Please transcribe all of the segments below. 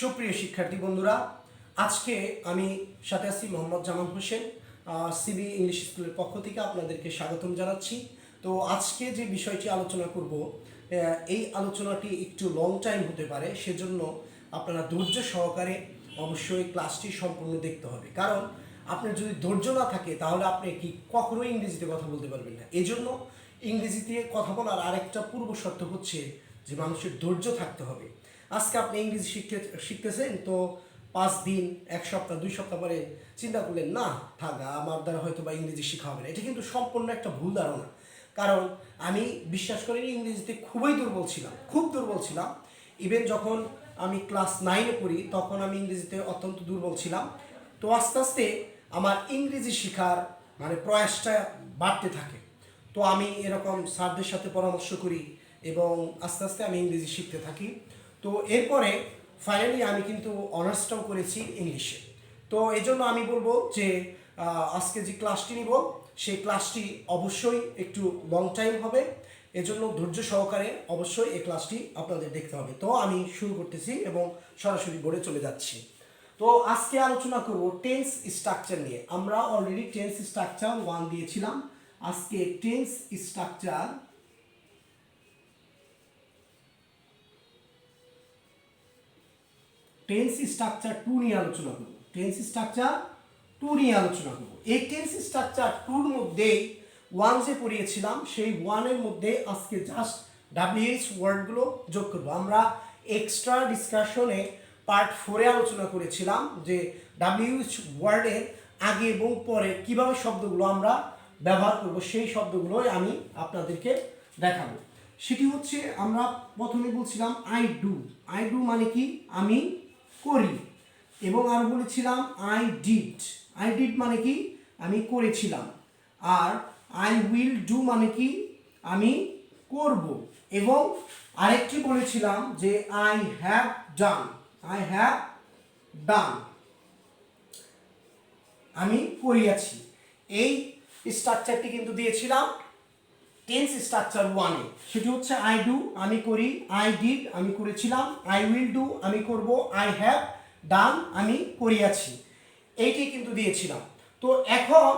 সুপ্রিয় শিক্ষার্থী বন্ধুরা, আজকে আমি সাথে আছি মোহাম্মদ জামান হোসেন। সিবি ইংলিশ স্কুলের পক্ষ থেকে আপনাদেরকে স্বাগতম জানাচ্ছি। তো আজকে যে বিষয়টি আলোচনা করব, এই আলোচনাটি একটু লং টাইম হতে পারে, সেজন্য আপনারা ধৈর্য সহকারে অবশ্যই ক্লাসটি সম্পূর্ণ দেখতে হবে। কারণ আপনার যদি ধৈর্য না থাকে তাহলে আপনি কখনোই ইংরেজিতে কথা বলতে পারবেন না। এজন্য ইংরেজিতে কথা বলার আরেকটা পূর্ব শর্ত হচ্ছে যে মানুষের ধৈর্য থাকতে হবে। আজকে আপনি ইংরেজি শিখতেছেন, তো 5 দিন, 1 সপ্তাহ, 2 সপ্তাহ পরে চিন্তা করলেন না থাক, আমার দ্বারা হয়তো বা ইংরেজি শেখা হবে না। এটা কিন্তু সম্পূর্ণ একটা ভুল ধারণা। কারণ আমি বিশ্বাস করি ইংরেজিতে খুবই দুর্বল ছিলাম, খুব দুর্বল ছিলাম। ইভেন যখন আমি ক্লাস 9-এ পড়ি তখন আমি ইংরেজিতে অত্যন্ত দুর্বল ছিলাম। তো আস্তে আস্তে আমার ইংরেজি শেখার প্রয়াসটা বাড়তে থাকে। তো আমি এরকম স্যারদের সাথে পরামর্শ করি এবং আস্তে আস্তে আমি ইংরেজি শিখতে থাকি। তো এরপরে ফাইনালি আমি কিন্তু অনার্সটাও করেছি ইংলিশে। তো এই জন্য আমি বলবো যে আজকে যে ক্লাসটি নিব সেই ক্লাসটি অবশ্যই একটু লং টাইম হবে। এজন্য ধৈর্য সহকারে অবশ্যই এই ক্লাসটি আপনাদের দেখতে হবে। তো আমি শুরু করতেছি এবং সরাসরি বোর্ডে চলে যাচ্ছি। তো আজকে আলোচনা করব টেন্স স্ট্রাকচার নিয়ে। আমরা অলরেডি টেন্স স্ট্রাকচার 1 দিয়েছিলাম। আজকে টেন্স স্ট্রাকচার টেন্স স্ট্রাকচার 2 নিয়ে আলোচনা করব। টেন্স স্ট্রাকচার 2 নিয়ে আলোচনা করব। এই টেন্স স্ট্রাকচার 2 এর মধ্যে 1 যে পড়িয়েছিলাম সেই 1 এর মধ্যে আজকে জাস্ট ডাব্লিউএইচ ওয়ার্ডগুলো যোগ করব। আমরা এক্সট্রা ডিসকাশনে পার্ট 4-এ আলোচনা করেছিলাম যে ডাব্লিউএইচ ওয়ার্ডের আগে এবং পরে কিভাবে শব্দগুলো আমরা ব্যবহার করব, সেই শব্দগুলোই আমি আপনাদেরকে দেখাবো। সেটি হচ্ছে আমরা প্রথমে বলছিলাম আই ডু। আই ডু মানে কি? আমি করি। এবং আর বলেছিলাম আই ডিড। আই ডিড মানে কি? আমি করেছিলাম। আর আই উইল ডু মানে কি? আমি করব। এবং আরেকটি বলেছিলাম যে I have done. I have done, আমি করিয়াছি। এই স্ট্রাকচারটি কিন্তু দিয়েছিলাম টেন্স স্ট্রাকচার 1-এ। সেটি হচ্ছে আই ডু, আমি করি। আই ডিড, আমি করেছিলাম। আই উইল ডু, আমি করব। আই হ্যাভ ডান, আমি করিয়াছি। এইটি কিন্তু দিয়েছিলাম। তো এখন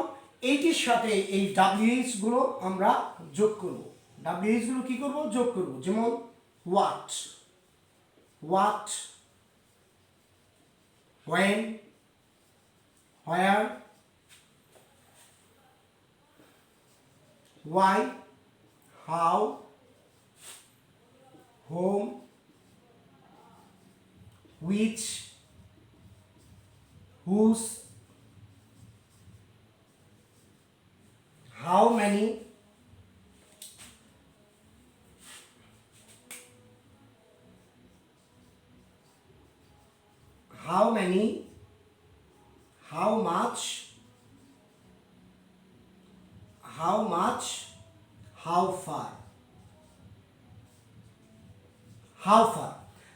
এইটির সাথে এই ডাব্লিউএইচ গুলো আমরা যোগ করব। ডাব্লিউএইচ গুলো কি করব? যোগ করব। যেমন what, what, when, where, why, how, whom, which, whose, how many, how many, how much, how much, how far, how far।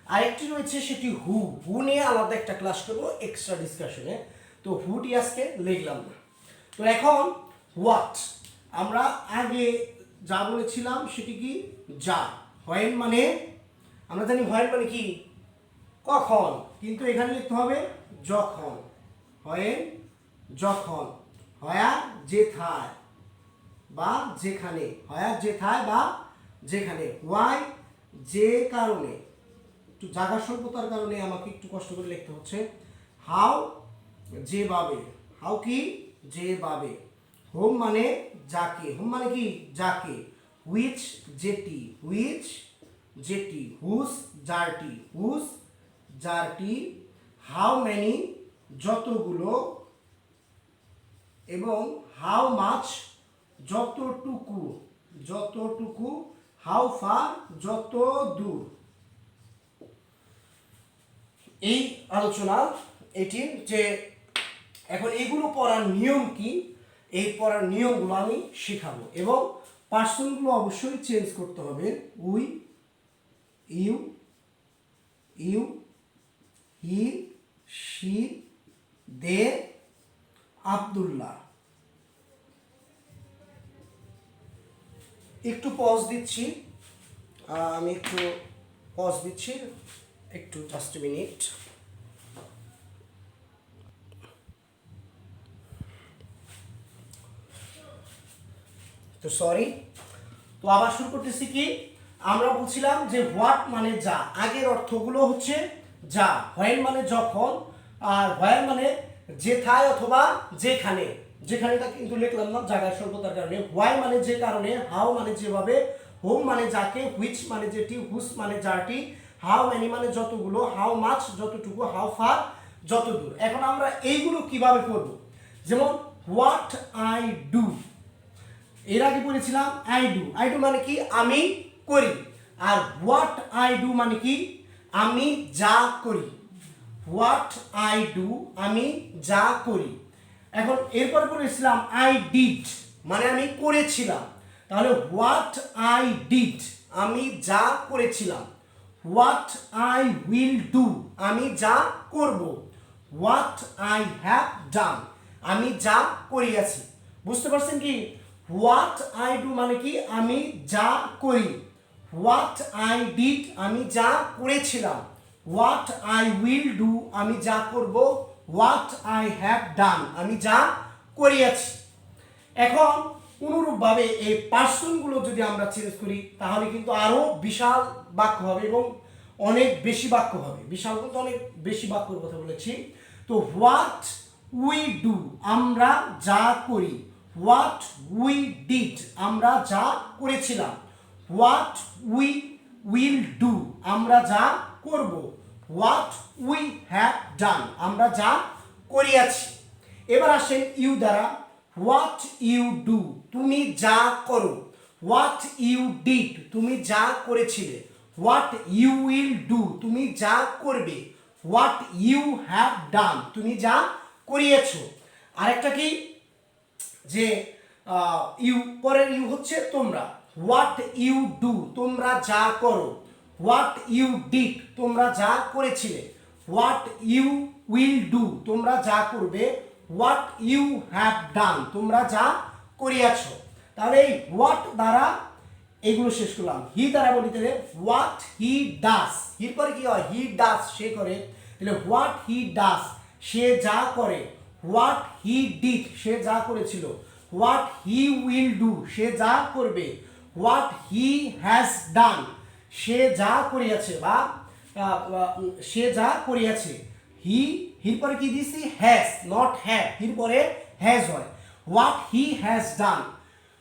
আরেকটি রয়েছে সেটি হু। হু নিয়ে আলাদা একটা ক্লাস করব এক্সট্রা ডিসকাশনে। তো হুটি আজকে লিখলাম না। তো এখন হোয়াট, আমরা আগে যা বলেছিলাম সেটি কি? যা। হোয়েন মানে আমরা জানি হোয়েন মানে কি? কখন। কিন্তু এখানে লিখতে হবে যখন। হোয়েন যখন। হোয়ার যেথায় বা যেখানে। হোয়ার যেথায় বা যেখানে। হোয়াই যে কারণে। একটু জায়গা স্বল্পতার কারণে আমাকে একটু কষ্ট করে লিখতে হচ্ছে। হাউ যেভাবে। হাউ কি? যেভাবে। হোম মানে যাকে। হোম মানে কি? যাকে। হুইচ যেটি। হুইচ যেটি। হুজ যারটি। হুজ যারটি। হাউ মেনি যতগুলো। এবং হাউ মাচ যতটুকু। যতটুকু। হাউ ফার যত দূর। এই আলোচনা এটি যে এখন এগুলো পড়ার নিয়ম কি, এই পড়ার নিয়মগুলো আমি শেখাবো। এবং পার্সনগুলো অবশ্যই চেঞ্জ করতে হবে। We, you, you, he, she, they, Abdullah. একটু পজ দিচ্ছি, আমি একটু পজ দিচ্ছি, একটু জাস্ট মিনিট। তো সরি, তো আবার শুরু করতেছি কি, আমরা বলছিলাম যে হোয়াট মানে যা, আগের অর্থগুলো হচ্ছে যা, হোয়েন মানে যখন, আর হোয়ার মানে যেথায় অথবা যেখানে, যেখানেটা কিন্তু লিখলাম না জায়গার স্বল্পতার কারণে। হোয়াই মানে যে কারণে, হাউ মানে যেভাবে, হোম মানে যাকে, হুইচ মানে যেটি, হুস মানে যাটি, হাউ মেনি মানে যতগুলো, হাউ মাচ যতটুকু, হাউ ফার যত দূর। এখন আমরা এইগুলো কিভাবে করব, যেমন হোয়াট আই ডু, এর আগে বলেছিলাম আই ডু, আই ডু মানে কি আমি করি, আর হোয়াট আই ডু মানে কি আমি যা করি, হোয়াট আই ডু আমি যা করি। এখন এরপর বলেছিলাম আই ডিড মানে আমি করেছিলাম, তাহলে হোয়াট আই ডিড আমি যা করেছিলাম, হোয়াট আই উইল ডু আমি যা করব, হোয়াট আই হ্যাভ ডান আমি যা করিয়াছি। বুঝতে পারছেন কি, হোয়াট আই ডু মানে কি আমি যা করি, হোয়াট আই ডিড আমি যা করেছিলাম, হোয়াট আই উইল ডু আমি যা করব, হোয়াট আই হ্যাভ ডান আমি যা করিয়াছি। এখন অনুরূপভাবে এই পার্সনগুলো যদি আমরা চেঞ্জ করি তাহলে কিন্তু আরও বিশাল বাক্য হবে এবং অনেক বেশি বাক্য হবে, বিশাল কিন্তু অনেক বেশি বাক্যর কথা বলেছি। তো হোয়াট উই ডু আমরা যা করি, হোয়াট উই ডিড আমরা যা করেছিলাম, হোয়াট উই উইল ডু আমরা যা করব, হোয়াট উই হ্যাভ ডান আমরা যা করিয়াছি। এবার আসেন ইউ দ্বারা, হোয়াট ইউ ডু তুমি যা করো, হোয়াট ইউ ডিড তুমি যা করেছিলে, হোয়াট ইউ উইল ডু তুমি যা করবে, হোয়াট ইউ হ্যাভ ডান তুমি যা করিয়েছো। আরেকটা কি যে ইউ, পরের ইউ হচ্ছে তোমরা, হোয়াট ইউ ডু তোমরা যা করো, হোয়াট ইউ ডিড তোমরা যা করেছিলে, হোয়াট ইউ উইল ডু তোমরা যা করবে, হোয়াট ইউ হ্যাভ ডান তোমরা যা করিয়াছ। তাহলে এই হোয়াট দ্বারা এগুলো শেষ করলাম। হি দ্বারা বলিতে হোয়াট হি ডাস, হির পরে কি হয় হি ডাস সে করে, তাহলে হোয়াট হি ডাস সে যা করে, হোয়াট হি ডিড সে যা করেছিল, হোয়াট হি উইল ডু সে যা করবে, হোয়াট হি হ্যাজ ডান সে যা করিয়াছে বা সে যা করিয়াছে। হির পরে কি দিছি হ্যাজ, নট হ্যাভ, হির পরে হ্যাজ হয়, হোয়াট হি হ্যাজ ডান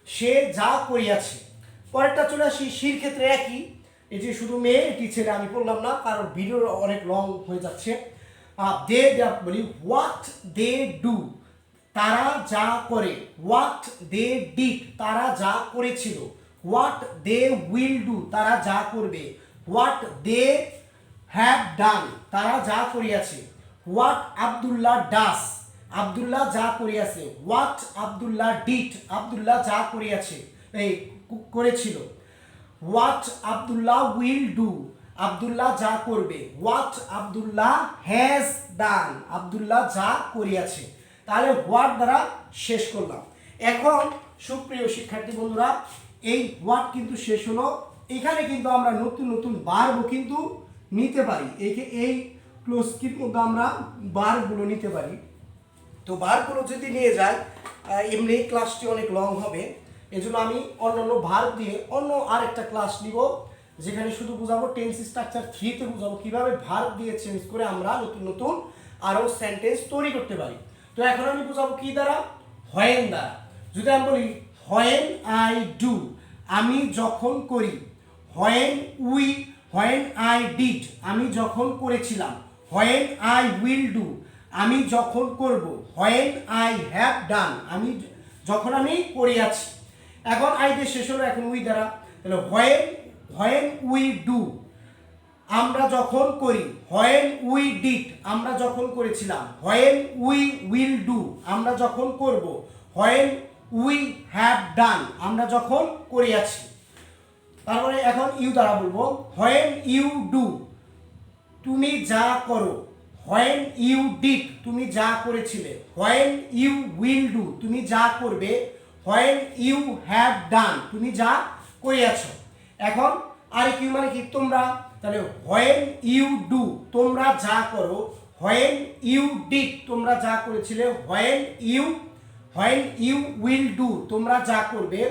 সে যা করিয়াছে। পরেরটা চলে আসি, শির ক্ষেত্রে একই, এই যে শুধু মেয়ে এটি ছেলে আমি বললাম না কারণ ভিডিও অনেক লং হয়ে যাচ্ছে। দে বলি হোয়াট দে ডু তারা যা করে, হোয়াট দে ডিড তারা যা করেছিল, হোয়াট দে উইল ডু তারা যা করবে, হোয়াট দে হ্যাভ ডান তারা যা করিয়াছে, হোয়াট আব্দুল্লাহ ডাস আব্দুল্লাহ যা করিয়াছে, হোয়াট আব্দুল্লাহ ডিড আব্দুল্লাহ যা করিয়াছে এই করেছিল, what Abdullah will do Abdullah যা করবে, হোয়াট আব্দুল্লাহ হ্যাজ ডান আব্দুল্লাহ যা করিয়াছে। তাহলে হোয়াট দ্বারা শেষ করলাম। এখন সুপ্রিয় শিক্ষার্থী বন্ধুরা এই হোয়াট কিন্তু শেষ হলো, এখানে কিন্তু আমরা নতুন নতুন বারবও কিন্তু নিতে পারি, এই ক্লোজ কির মধ্যে আমরা বারগুলো নিতে পারি। তো বারগুলো যদি নিয়ে যায় এমনি ক্লাসটি অনেক লং হবে, এজন্য আমি অন্যান্য ভার্ব দিয়ে অন্য আরেকটা ক্লাস নিব যেখানে শুধু বুঝাবো টেন্স স্ট্রাকচার 3-তে বুঝাবো কিভাবে ভার্ব দিয়ে চেঞ্জ করে আমরা নতুন নতুন আরও সেন্টেন্স তৈরি করতে পারি। তো এখন আমি বুঝাবো কি দ্বারা, হোয়েন দ্বারা। যদি আমি বলি হোয়েন আই ডু আমি যখন করি, হোয়েন আই ডিড আমি যখন করেছিলাম, হোয়েন আই উইল ডু আমি যখন করব, হোয়েন আই হ্যাভ ডান আমি যখন আমি করিয়াছি। এখন আই দিয়ে শেষ হলো, এখন উই দ্বারা, তাহলে হোয়েন উই ডু আমরা যখন করি, হোয়েন উই ডিড আমরা যখন করেছিলাম, হোয়েন উই উইল ডু আমরা যখন করব, হোয়েন উই হ্যাভ ডান আমরা যখন করিয়াছি। তারপরে এখন ইউ দ্বারা বলবো, হোয়েন ইউ ডু তুমি যা করো, হোয়েন ইউ ডিড তুমি যা করেছিলে, হোয়েন ইউ উইল ডু তুমি যা করবে, হোয়েন ইউ হ্যাভ ডান তুমি যা করিয়াছ। এখন আর কিউ মানে কি তোমরা, তাহলে হোয়েন ইউ ডু তোমরা যা করো, হোয়েন ইউ ডিড তোমরা যা করেছিলে, হোয়েন ইউ উইল ডু তোমরা যা করবে,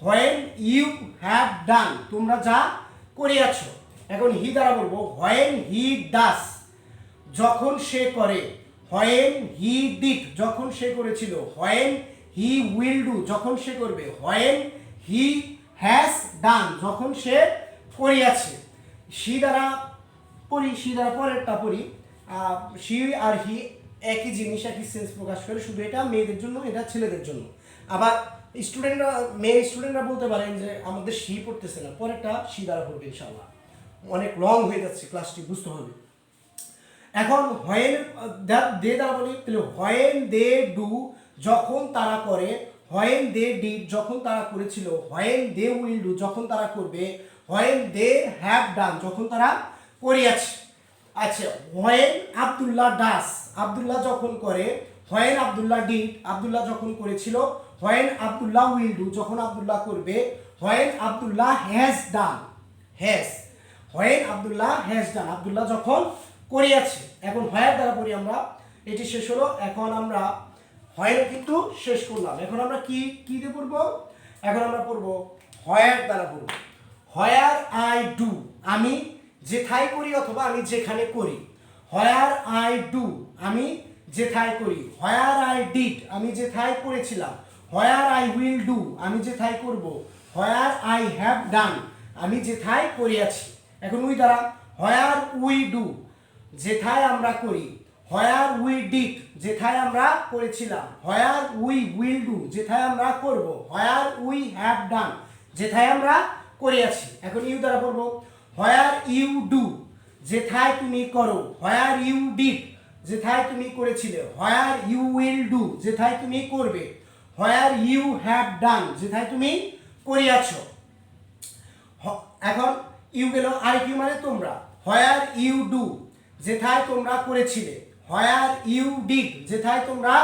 হোয়েন ইউ হ্যাভ ডান, তোমরা যা করিয়াছো। এখন হি দ্বারা বলবো হোয়েন হি ডাস, যখন সে করে। হোয়েন হি ডিড, যখন সে করেছিল। হোয়েন হি উইল ডু, যখন সে করবে। হোয়েন হি হ্যাজ ডান, যখন সে করিয়াছে। সি দ্বারা পড়ি, সি দ্বারা পরেরটা পড়ি। সি আর হি একই জিনিস, একই সেন্স প্রকাশ করে, শুধু এটা মেয়েদের জন্য, এটা ছেলেদের জন্য। আবার স্টুডেন্টরা, মেয়ে স্টুডেন্টরা বলতে পারেন যে আমাদের সি পড়তেছে না, পরেরটা সি দ্বারা পড়বে ইনশাআল্লাহ। অনেক লং হয়ে যাচ্ছে, ক্লাসটি বুঝতে হবে। এখন হোয়েন দে দ্বারা বলি, তাহলে হোয়েন দে ডু, যখন তারা করে। হোয়েন দে ডিড, যখন তারা করেছিল। হোয়েন দে উইল ডু, যখন তারা করবে। হোয়েন দে হ্যাভ ডান, যখন তারা করিয়াছে। আচ্ছা, হোয়েন আব্দুল্লাহ ডাস, আব্দুল্লাহ যখন করে। হোয়েন আব্দুল্লাহ ডিড, আব্দুল্লাহ যখন করেছিল। হোয়েন আব্দুল্লাহ উইল ডু, যখন আব্দুল্লাহ করবে। When Abdullah has done, has. When Abdullah has ডান, আব্দুল্লাহ যখন করিয়াছে। এখন হোয়ার দ্বারা পড়ি আমরা, এটি শেষ হলো। এখন আমরা হোয়ার কিন্তু শেষ করলাম, এখন আমরা কি কি দিয়ে পড়বো? এখন আমরা পড়বো হোয়ার দ্বারা পড়বো। হোয়ার আই ডু, আমি যেথায় করি অথবা আমি যেখানে করি। হোয়ার আই ডু, আমি যেথায় করি। হোয়ার আই ডিড, আমি যেথায় করেছিলাম। হোয়ার আই উইল ডু, আমি যেথায় করব। হোয়ার আই হ্যাভ ডান, আমি যেথায় করিয়াছি। এখন উই দ্বারা হোয়ার উই ডু, যেথায় আমরা করি। হোয়ার উই ডিড, যেথায় আমরা করেছিলাম। হোয়ার উই উইল ডু, যেথায় আমরা করব। হোয়ার উই হ্যাভ ডান, যেথায় আমরা করিয়াছি। এখন ইউ দ্বারা পড়ব হোয়ার ইউ ডু, যেথায় তুমি করো। হোয়ার ইউ ডিড, যেথায় তুমি করেছিলে। হোয়ার ইউ উইল ডু, যেথায় তুমি করবে। হোয়ার ইউ হ্যাভ ডান, যেথায় তুমি করিয়াছো। এখন ইউ গেল, আর কিউ মানে তোমরা। হোয়ার ইউ ডু, যেথায় তোমরা করেছিলে। হোয়ার ইউ ডিড, যেথায় তোমরা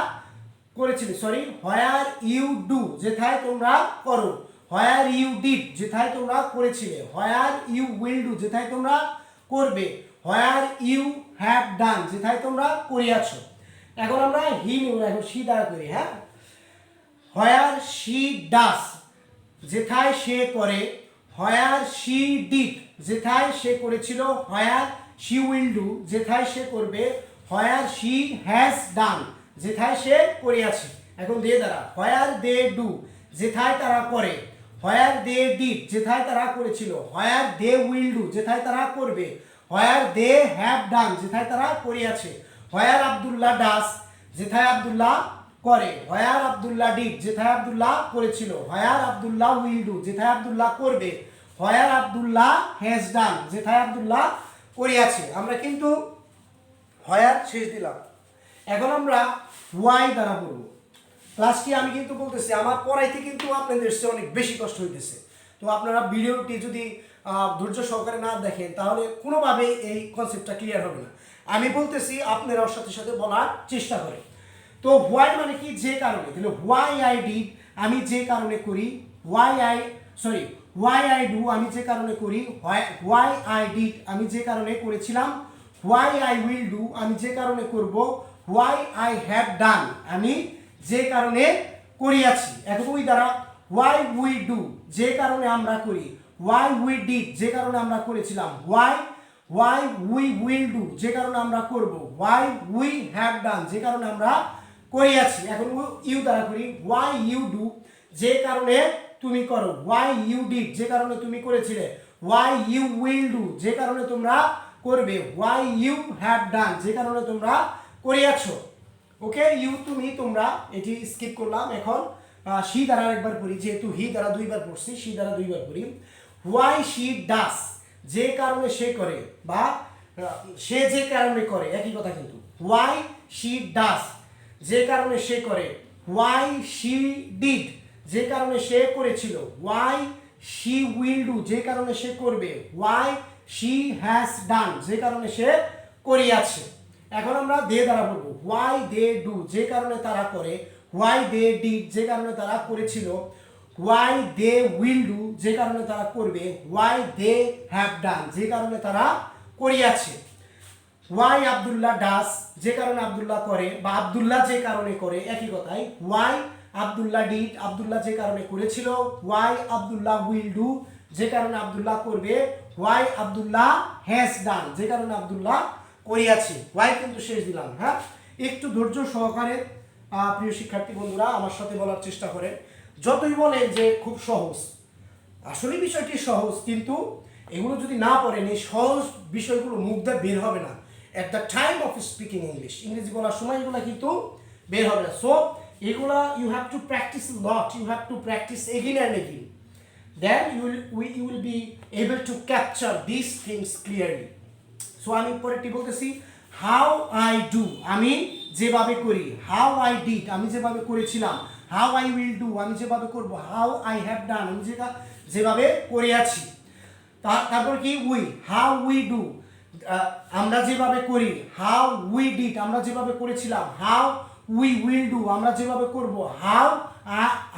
করেছিলে। সরি, হোয়ার ইউ ডু, যেথায় তোমরা করো। হোয়ার ইউ ডিড, যেথায় তোমরা করেছিলে। হোয়ার ইউ উইল ডু, যেথায় তোমরা করবে। হোয়ার ইউ হ্যাভ ডান, যেথায় তোমরা করিয়াছো। এখন আমরা হি নিব, এখন সি দ্বারা করি। হ্যাঁ, হোয়ার শি ডাস, যেথায় সে করে। হোয়ার শি ডিড, যেথায় সে করেছিল। হোয়ার শি উইল ডু, যেথায় সে করবে। হোয়ার শি হ্যাজ ডান, যেথায় সে করিয়াছে। এখন দে দ্বারা হোয়ার দে ডু, যেথায় তারা করে। হোয়ার দে ডিড, যেথায় তারা করেছিল। হোয়ার দে উইল ডু, যেথায় তারা করবে। হোয়ার দে হ্যাভ ডান, যেথায় তারা করিয়াছে। হোয়ার আব্দুল্লাহ ডাস, যেথায় আব্দুল্লাহ করে। হোয়ার আব্দুল্লাহ ডিড, যেথায় আব্দুল্লাহ করেছিল। হোয়ার আব্দুল্লাহ উইল ডু, যেথায় আব্দুল্লাহ করবে। হোয়ার আব্দুল্লাহ হ্যাজ ডান, যেথায় আব্দুল্লাহ করিয়াছে। আমরা কিন্তু হোয়ার শেষ দিলাম। এখন আমরা ওয়াই দ্বারা পড়ব। ক্লাসটি আমি কিন্তু বলতেছি, আমার পড়াইতে কিন্তু আপনাদের চেয়ে অনেক বেশি কষ্ট হইতেছে। তো আপনারা ভিডিওটি যদি ধৈর্য সহকারে না দেখেন, তাহলে কোনোভাবে এই কনসেপ্টটা ক্লিয়ার হবে না। আমি বলতেছি, আপনারা ওর সাথে সাথে বলার চেষ্টা করেন। তো হোয়াই মানে কি? যে কারণে। তাহলে হোয়াই আই ডিড, আমি যে কারণে করি। হোয়াই আই ডু, আমি যে কারণে করি। হোয়াই আই ডিড, আমি যে কারণে করেছিলাম। হোয়াই আই উইল ডু, আমি যে কারণে করব। হোয়াই আই হ্যাভ ডান, আমি যে কারণে করিয়াছি। এখন উই দ্বারা হোয়াই উই ডু, যে কারণে আমরা করি। হোয়াই উই ডিড, যে কারণে আমরা করেছিলাম। হোয়াই উই উইল ডু, যে কারণে আমরা করব। হোয়াই উই হ্যাভ ডান, যে কারণে আমরা করিয়াছি। এখন ইউ দ্বারা করি হোয়াই ইউ ডু, যে কারণে তুমি করো। হোয়াই ইউ ডিড, যে কারণে তুমি করেছিলে। হোয়াই ইউ উইল ডু, যে কারণে তোমরা করবে। হোয়াই ইউ হ্যাভ ডান, যে কারণে তোমরা করিয়াছো। ওকে, ইউ তুমি তোমরা, এটি স্কিপ করলাম। এখন সি দ্বারা একবার পড়ি, যেহেতু হি দ্বারা দুইবার পড়ছি, সি দ্বারা দুইবার পড়ি। হোয়াই শি ডাস, যে কারণে সে করে, বা সে যে কারণে করে, একই কথা কিন্তু। হোয়াই শি ডাস, যে কারণে সে করে। হোয়াই শি ডিড, যে কারণে সে করেছিল। হোয়াই শি উইল ডু, যে কারণে সে করবে। হোয়াই শি হ্যাজ ডান, যে কারণে সে করিয়াছে। এখন আমরা দে দ্বারা বলবো। হোয়াই দে ডু, যে কারণে তারা করে। হোয়াই দে ডিড, যে কারণে তারা করেছিল। হোয়াই দে উইল ডু, যে কারণে তারা করবে। হোয়াই দে হ্যাভ ডান, যে কারণে তারা করিয়াছে। হোয়াই আব্দুল্লাহ ডাস, যে কারণে আব্দুল্লাহ করে, বা আব্দুল্লাহ যে কারণে করে, একই কথাই। হোয়াই আব্দুল্লাহ ডিড, আব্দুল্লাহ যে কারণে করেছিল। ওয়াই আব্দুল্লাহ উইল ডু, যে কারণে আব্দুল্লাহ করবে। ওয়াই আব্দুল্লাহ হ্যাজ ডান, যে কারণে আব্দুল্লাহ করিয়াছে। ওয়াই কিন্তু শেষ দিলাম। হ্যাঁ, একটু ধৈর্য সহকারে প্রিয় শিক্ষার্থী বন্ধুরা আমার সাথে বলার চেষ্টা করেন। যতই বলেন যে খুব সহজ, আসলে বিষয়টি সহজ, কিন্তু এগুলো যদি না পড়েন এই সহজ বিষয়গুলো মুখ দিয়ে বের হবে না। At the time of speaking English, ইংরেজি বলার সময় এগুলো কিন্তু বের হবে না। সো এগুলা you have to practise lot, you have to practise again and again, then you will be able to capture these things clearly. So আমি পরেরটি বলতেছি, হাউ আই ডু, আমি যেভাবে করি। হাউ আই ডিড, আমি যেভাবে করেছিলাম। হাউ আই উইল ডু, আমি যেভাবে করব। হাউ আই হ্যাভ ডান, আমি যেভাবে করে আছি। তারপর কি উই, হাউ উই ডু, আমরা যেভাবে করি। হাউ উই ডিড, আমরা যেভাবে করেছিলাম। হাউ উই উইল ডু, আমরা যেভাবে করব।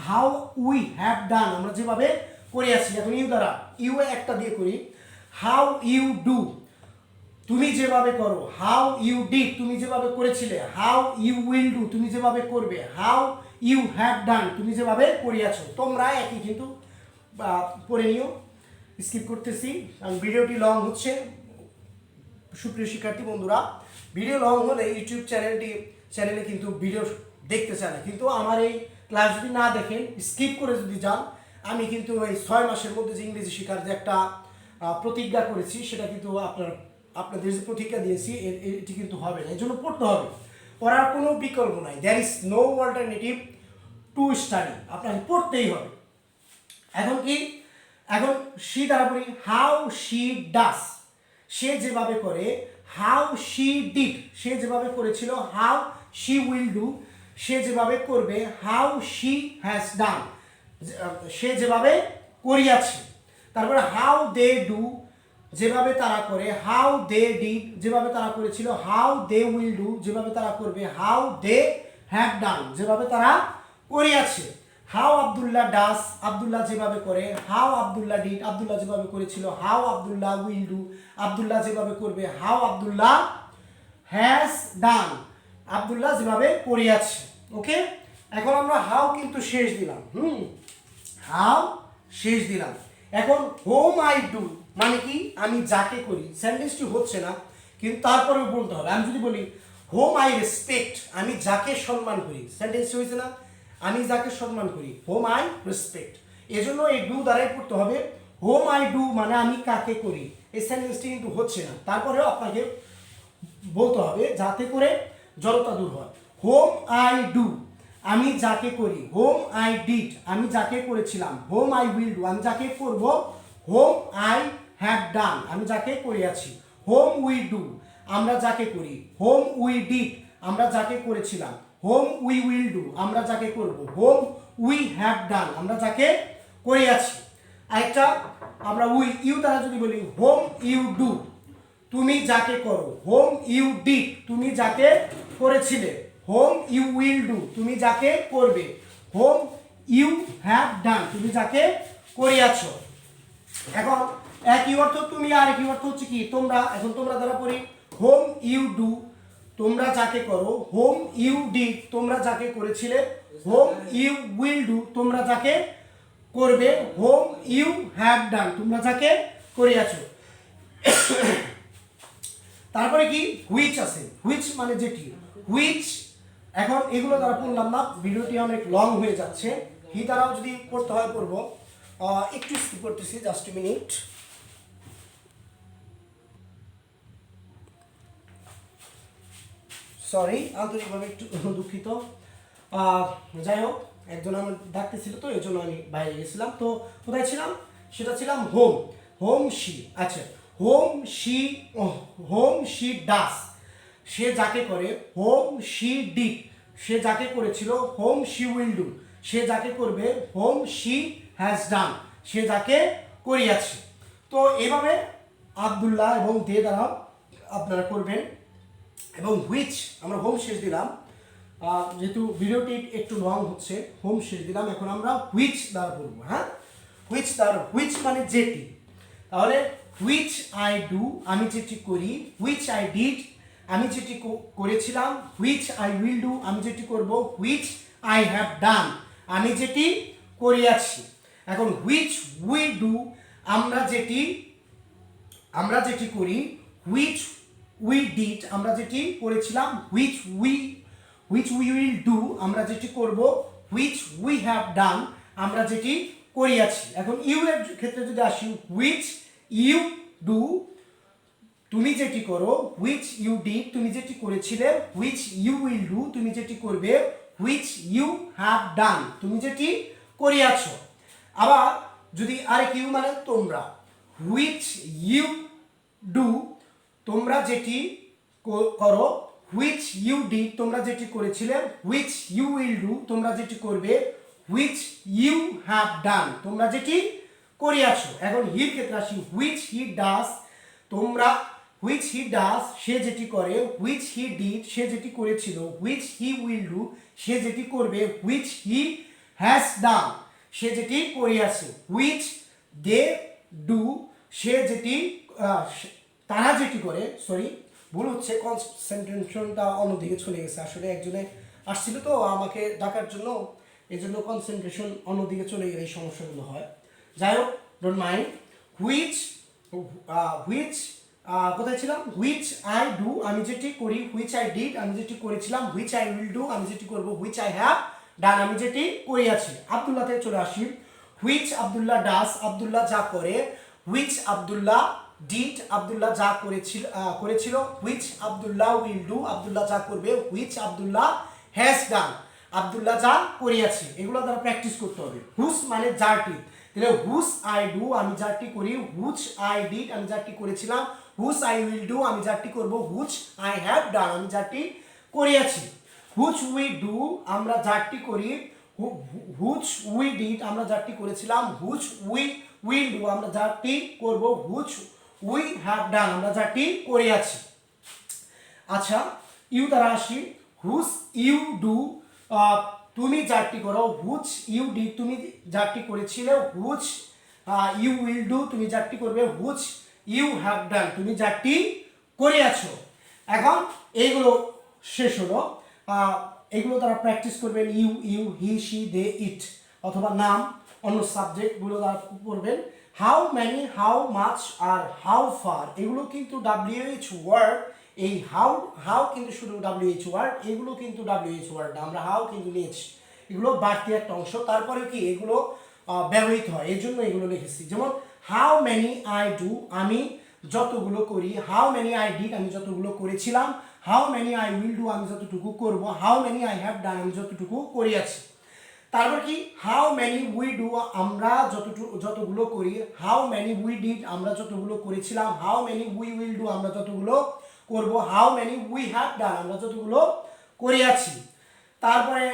হাউ উই হ্যাভ ডান, আমরা যেভাবে করে আছি। এখন ইউ দ্বারা, ইউ একটা দিয়ে করি। হাউ ইউ ডু, তুমি যেভাবে করো। হাউ ইউ ডিড, তুমি যেভাবে করেছিলে। হাউ ইউ উইল ডু, তুমি যেভাবে করবে। হাউ ইউ হ্যাভ ডান, তুমি যেভাবে করিয়াছো। তোমরা একই কিন্তু পড়ে নিও, স্কিপ করতেছি কারণ ভিডিওটি লং হচ্ছে। সুপ্রিয় শিক্ষার্থী বন্ধুরা, ভিডিও লং হলে ইউটিউব চ্যানেলে কিন্তু ভিডিও দেখতে চায় না, কিন্তু আমার এই ক্লাস যদি না দেখেন, স্কিপ করে যদি যান, আমি কিন্তু এই 6 মাসের মধ্যে যে ইংরেজি শেখার যে একটা প্রতিজ্ঞা করেছি, সেটা কিন্তু আপনাদের যে প্রতিজ্ঞা দিয়েছি এটি কিন্তু হবে না। এই জন্য পড়তে হবে, পড়ার কোনো বিকল্প নাই। There is no alternative to study, আপনাকে পড়তেই হবে। এখন কি, এখন শি দ্বারা পড়ি। হাউ শি ডাস, সে যেভাবে করে। হাউ শি ডিড, সে যেভাবে করেছিল। হাউ শি উইল ডু, সে যেভাবে করবে। হাউ শি হ্যাজ ডান, সে যেভাবে করিয়াছে। তারপরে হাউ দে ডু, যেভাবে তারা করে। হাউ দে ডিড, যেভাবে তারা করেছিল। হাউ দে উইল ডু, যেভাবে তারা করবে। হাউ দে হ্যাভ ডান, যেভাবে তারা করিয়াছে। হাউ আব্দুল্লাহ ডাস, আব্দুল্লাহ যেভাবে করে। হাউ আব্দুল্লাহ ডিড, আব্দুল্লাহ যেভাবে করেছিল। How Abdullah will do, Abdullah যেভাবে করবে। হাউ আব্দুল্লাহ হ্যাজ ডান, আব্দুল্লাহ যেভাবে করিয়াছে। ওকে, এখন আমরা হাউ কিন্তু শেষ দিলাম। হাউ শেষ দিলাম। এখন হোম আই ডু মানে কি, আমি যাকে করি। সেন্টেন্সটি হচ্ছে না, কিন্তু তারপরেও বলতে হবে। আমি যদি বলি হোম আই রেসপেক্ট, আমি যাকে সম্মান করি, সেন্টেন্সটি হয়েছে না, আমি যাকে সম্মান করি। হোম আই রেসপেক্ট, এজন্য এই ডু দ্বারাই পড়তে হবে। হোম আই ডু মানে আমি কাকে করি, এই সেন্টেন্সটি কিন্তু হচ্ছে না, তারপরেও আপনাকে বলতে হবে যাতে করে জড়তা দূর হয়। হোম আই ডু, আমি যাকে করি। হোম আই ডিড, আমি যাকে করেছিলাম। হোম আই উইল ডু, আমি যাকে করব। হোম আই হ্যাভ ডান, আমি যাকে করিয়াছি। হোম উই ডু, আমরা যাকে করি। হোম উই ডিড, আমরা যাকে করেছিলাম। হোম উই উইল ডু, আমরা যাকে করব। হোম উই হ্যাভ ডান, আমরা যাকে করিয়াছি। আরেকটা আমরা ইউ দ্বারা যদি বলি, হোম ইউ ডু, তুমি যাকে করো। হোম ইউ ডিড, তুমি যাকে করেছিলে। হোম ইউ উইল ডু, তুমি যাকে করবে। হোম ইউ হ্যাভ ডান, তুমি যাকে করিয়াছ। এখন একই অর্থ তুমি, আর একই অর্থ হচ্ছে কি তোমরা। এখন তোমরা দ্বারা পড়ি, হোম ইউ ডু, তোমরা যাকে করো। হোম ইউ ডিড, তোমরা যাকে করেছিলে। হোম ইউ উইল ডু, তোমরা যাকে করবে। হোম ইউ হ্যাভ ডান, তোমরা যাকে করিয়াছ। তারপরে কি হুইচ আছে, হুইচ মানে যেটি। হুইচ, এখন এগুলো দ্বারা পড়লাম না, ভিডিওটি অনেক লং হয়ে যাচ্ছে। হি দ্বারাও যদি পড়তে হয় পড়বো, একটু স্কিপ করতেছি, জাস্ট মিনিট। সরি, আন্তরিকভাবে একটু দুঃখিত। যাই হোক, একজন আমার ডাকতেছিল, তো এই জন্য আমি বাইরে গেছিলাম। তো কোথায় ছিলাম, সেটা ছিলাম হোম। হোম শি, আচ্ছা হোম শি ডাস, সে যাকে করে। হোম শি ডিড, সে যাকে করেছিল। হোম শি উইল ডু, সে যাকে করবে। হোম শি হ্যাজ ডান, সে যাকে করিয়াছে। তো এভাবে আব্দুল্লাহ এবং দে দ্বারা আপনারা করবেন। এবং হুইচ, আমরা হোম শেষ দিলাম, যেহেতু ভিডিওটি একটু লং হচ্ছে, হোম শেষ দিলাম। এখন আমরা হুইচ দ্বারা পড়ব। হ্যাঁ, হুইচ দ্বারা, হুইচ মানে যেটি। তাহলে হুইচ আই ডু, আমি যেটি করি। হুইচ আই ডিড, আমি যেটি করেছিলাম। হুইচ আই উইল ডু, আমি যেটি করব। হুইচ আই হ্যাভ ডান, আমি যেটি করিয়াছি। এখন হুইচ উই ডু, আমরা যেটি করি, হুইচ উই ডিড, আমরা যেটি করেছিলাম, হুইচ উই উইল ডু, আমরা যেটি করব, হুইচ উই হ্যাভ ডান, আমরা যেটি করিয়াছি। এখন ইউ এর ক্ষেত্রে যদি আসি, হুইচ ইউ ডু, তুমি যেটি করো, হুইচ ইউ ডিড, তুমি যেটি করেছিলে, হুইচ ইউ উইল ডু, তুমি যেটি করবে, হুইচ ইউ হ্যাভ ডান, তুমি যেটি করিয়াছো। আবার যদি আরেক ইউ মানে তোমরা, হুইচ ইউ ডু, তোমরা যেটি করো, হুইচ ইউ ডিড, তোমরা যেটি করেছিলে, হুইচ ইউ উইল ডু, তোমরা যেটি করবে, হুইচ ইউ হ্যাভ ডান, তোমরা যেটি করিয়াছো। এখন হির ক্ষেত্রে আসি, হুইচ হি ডাস, তোমরা, হুইচ হি ডাস, সে যেটি করে, হুইচ হি ডিড, সে যেটি করেছিল, হুইচ হি উইল ডু, সে যেটি করবে, হুইচ হি হ্যাজ ডান, সে যেটি করিয়াছে, হুইচ দে ডু, সে যেটি তারা যেটি করে, সরি ভুল হচ্ছে, কনসেন্ট্রেশনটা অন্যদিকে চলে গেছে, আসলে একজনে আসছিল তো আমাকে ডাকার জন্য, এই জন্য কনসেন্ট্রেশন অন্যদিকে চলে গেলে এই সমস্যাগুলো হয়। যাই হোক, ডোন্ট মাইন্ড। হুইচ হুইচ কোথায় ছিলাম, হুইচ আই ডু, আমি যেটি করি, হুইচ আই ডিড, আমি যেটি করেছিলাম, হুইচ আই উইল ডু, আমি যেটি করব, হুইচ আই হ্যাভ ডান, আমি যেটি করিয়াছি। আব্দুল্লাহতে চলে আসি, হুইচ আব্দুল্লাহ ডাস, আব্দুল্লাহ যা করে, হুইচ আব্দুল্লাহ ডিড, আব্দুল্লাহ যা করেছিল, which Abdullah will do, Abdullah যা করবে, হুইচ আব্দুল্লাহ হ্যাজ ডান, আব্দুল্লাহ যা করিয়াছে। এগুলো দ্বারা প্র্যাকটিস করতে হবে। হুস মানে যারটি, তাহলে হুস আই ডু, আমি যারটি করি, হুচ আই ডিড, আমি যারটি করেছিলাম, হুচ আই উইল ডু, আমি যারটি করব, হুচ আই হ্যাভ ডান, আমি যারটি করিয়াছি। হুচ উই ডু, আমরা যারটি করি, হুচ উই ডিড, আমরা যারটি করেছিলাম, হুচ উই উইল ডু, আমরা যারটি করব, হুচ উই হ্যাভ ডান, আমরা যারটি করিয়াছি। আচ্ছা, ইউ দ্বারা আসি, হুচ ইউ ডু, তুমি যারটি করো, হুচ ইউ ডি, তুমি যারটি করেছিলে, হুচ ইউ উইল ডু, তুমি যারটি করবে, হুচ ইউ হ্যাভ ডান, তুমি যারটি করিয়াছো। এখন এইগুলো শেষ হলো। এগুলো তারা প্র্যাকটিস করবেন, ইউ হি সি দে ইট, অথবা নাম, অন্য সাবজেক্টগুলো তারা পড়বেন। হাউ ম্যানি, হাউ মাচ আর হাউ ফার, এগুলো কিন্তু WH ওয়ার্ড। এই হাউ কিন্তু শুধু WH ওয়ার্ড, এগুলো কিন্তু WH ওয়ার্ড, আমরা হাউ কিন্তু নিয়েছি, এগুলো বাড়তি একটা অংশ। তারপরে কি এগুলো ব্যবহৃত হয়, এই জন্য এগুলো লিখেছি। যেমন হাউ ম্যানি আই ডু, আমি যতগুলো করি, হাউ ম্যানি আই ডিড, আমি যতগুলো করেছিলাম, how many I will do, আমি যতটুকু করব, how many I have done, আমি যতটুকু করিয়াছি। তারপর কি হাউ ম্যানি উই ডু, আমরা যতগুলো করি, হাউ ম্যানি উই ডিড, আমরা যতগুলো করেছিলাম, how many we will do, আমরা যতগুলো করব, how many we have done, আমরা যতগুলো করিয়াছি। তারপরে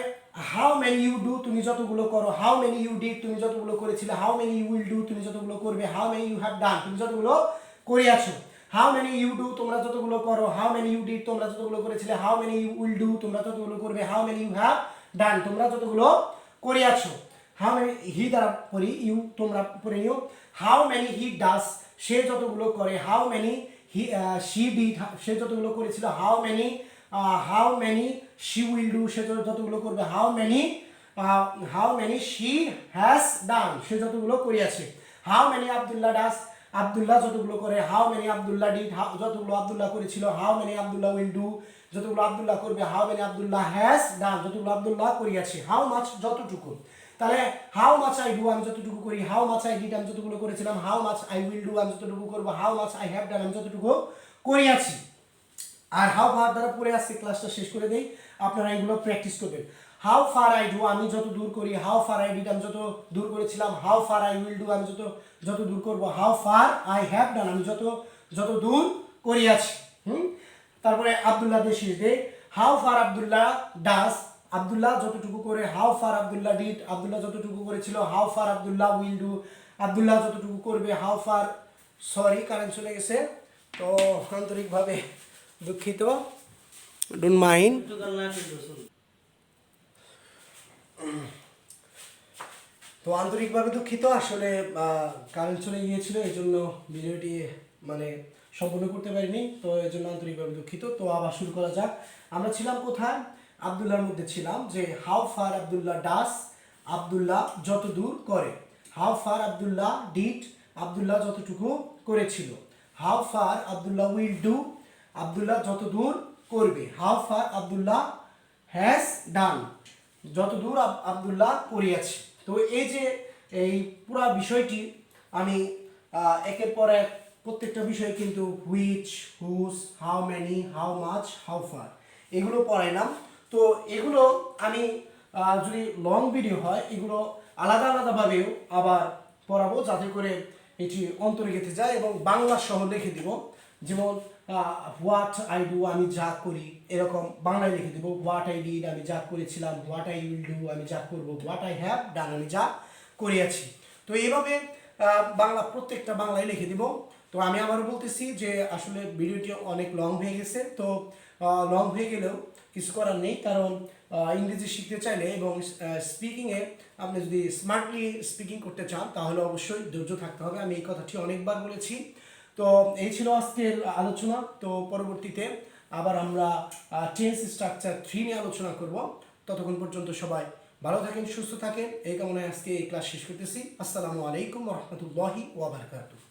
হাউ ম্যানি ইউ ডু, তুমি যতগুলো করো, হাউ ম্যানি ইউ ডিড, তুমি যতগুলো করেছিলে, how many you will do, তুমি যতগুলো করবে, how many you have done, তুমি যতগুলো করিয়াছো। হাউ ম্যানি ইউ ডু, তোমরা যতগুলো করো, হাউ ম্যানি ইউ ডিড, তোমরা যতগুলো করেছিলে, how many you will do, তোমরা যতগুলো করবে, how many you have done, তোমরা যতগুলো করিয়াছো। হাউ ম্যানি হি দ্বারা পড়ি, ইউ তোমরা পড়ে নিও। হাউ ম্যানি হি ডাস, সে যতগুলো করে, হাউ ম্যানি শি ডিড, সে যতগুলো করেছিল, how many she will do, সে যতগুলো করবে, how many she has done, সে যতগুলো করিয়াছে। How many Abdullah does, Abdullah যতগুলো করে, হাউ ম্যানি আব্দুল্লাহ ডিড, যতগুলো আব্দুল্লাহ করেছিল, how many Abdullah will do, যতগুলো আব্দুল্লাহ করবে, how many Abdullah has done, যতগুলো আব্দুল্লাহ করিয়াছে। হাউ মাচ, যতটুকু, তাহলে হাউ মাচ আই ডু, আমি যতটুকু করি, হাউ মাচ আই ডিড, আমি যতগুলো করেছিলাম, how much I will do, আমি যতটুকু করবো, how much I have done, আমি যতটুকু করিয়াছি। আর হাউ ফার দ্বারা পড়ে আসছে, ক্লাসটা শেষ করে দেই, আপনারা এগুলো প্র্যাকটিস করবেন। হাউ ফার আই ডু, আমি যত দূর করি, হাউ ফার আই ডিড, আমি যত দূর করেছিলাম, how far I will do, আমি যত দূর করব, how far I have done, আমি যত দূর করিয়াছি। তারপরে আব্দুল্লাহ দিয়ে শেষ দেই, how far Abdullah does, Abdullah যতটুকু করে, how far Abdullah did, Abdullah যতটুকু করেছিল, how far Abdullah will do, Abdullah যতটুকু করবে, হাউ ফার, সরি কারেন্ট চলে গেছে, তো আন্তরিকভাবে দুঃখিত, ডোন্ট মাইন্ড। তো আন্তরিকভাবে দুঃখিত, আসলে কারেন্ট চলে গিয়েছিল, এই জন্য ভিডিওটি মানে সম্পূর্ণ করতে পারিনি, তো এই জন্য আন্তরিকভাবে দুঃখিত। তো আবার শুরু করা যাক। আমরা ছিলাম কোথায়, আব্দুল্লাহর মধ্যে ছিলাম যে how far Abdullah does, Abdullah যত দূর করে। How far Abdullah did, Abdullah যতটুকু করেছিল। How far Abdullah will do, Abdullah যত দূর করবে। হাউ ফার আব্দুল্লাহ হ্যাজ ডান, যত দূর আব্দুল্লাহ করিয়াছে। তো এই যে এই পুরা বিষয়টি আমি একের পর এক প্রত্যেকটা বিষয় কিন্তু which, whose, how many, how much, how far এগুলো পড়াইলাম। তো এগুলো আমি যদি লং ভিডিও হয় এগুলো আলাদা আলাদাভাবেও আবার পড়াবো, যাতে করে এটি অন্তরে গেঁথে যায় এবং বাংলা সহ লিখে দিব। যেমন হোয়াট আই ডু, আমি যা করি, এরকম বাংলায় লিখে দিব। হোয়াট আই ডিড, আমি যা করেছিলাম। হোয়াট আই উইল ডু, আমি যা করবো। হোয়াট আই হ্যাভ ডান, আমি যা করিয়াছি। তো এইভাবে বাংলা প্রত্যেকটা বাংলায় লিখে দিব। তো আমি আবারও বলতেছি যে আসলে ভিডিওটি অনেক লং হয়ে গেছে। তো লং হয়ে গেলেও কিছু করার নেই, কারণ ইংরেজি শিখতে চাইলে এবং স্পিকিংয়ে আপনি যদি স্মার্টলি স্পিকিং করতে চান তাহলে অবশ্যই ধৈর্য থাকতে হবে। আমি এই কথাটি অনেকবার বলেছি। তো এই ছিল আজকের আলোচনা। তো পরবর্তীতে আবার আমরা টেন্স স্ট্রাকচার 3 নিয়ে আলোচনা করব। ততক্ষণ পর্যন্ত সবাই ভালো থাকেন, সুস্থ থাকেন, এই কামনায় আজকে এই ক্লাস শেষ করতেছি। আসসালামু আলাইকুম ওয়া রাহমাতুল্লাহি ওয়া বারাকাতুহু।